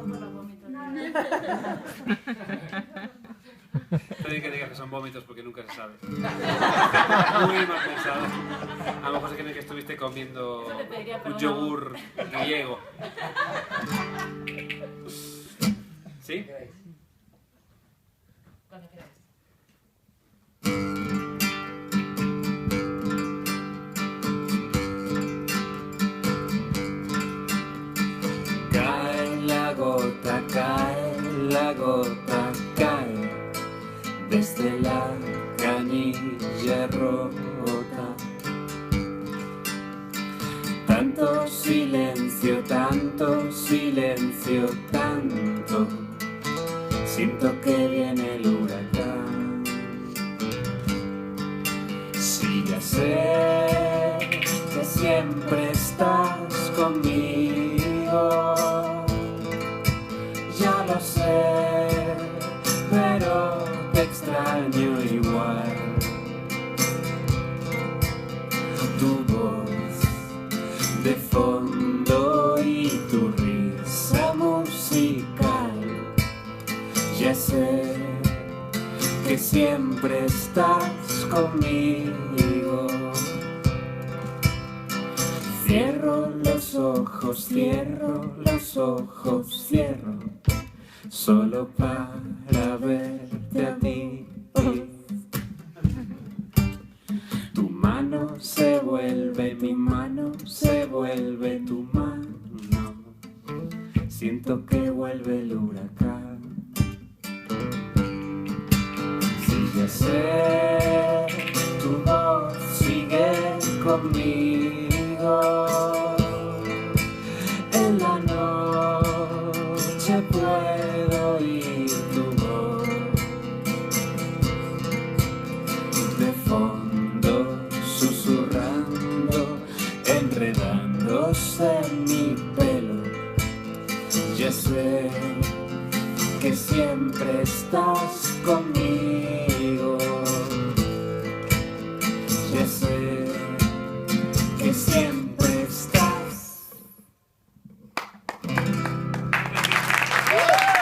por los vómitos. Está bien que digas que son vómitos porque nunca se sabe. Muy mal pensado. A lo mejor se cree que estuviste comiendo un yogur griego. ¿Sí? Cuando queráis. Cae la gota, cae desde la canilla rota. Tanto silencio, tanto silencio, tanto. Siento que viene el huracán. Si ya sé que siempre estás conmigo, ya lo sé, pero te extraño igual. Tu voz de fondo y tu risa musical. Ya sé que siempre estás conmigo. Cierro los ojos, cierro, solo para verte a ti. Tu mano se vuelve mi mano, se vuelve tu mano. Siento que vuelve el huracán. Si ya sé, tu voz sigue conmigo. En la noche puedo oír tu voz. De fondo, susurrando, enredándose en mi pelo. Ya sé que siempre estás conmigo. Ya sé que siempre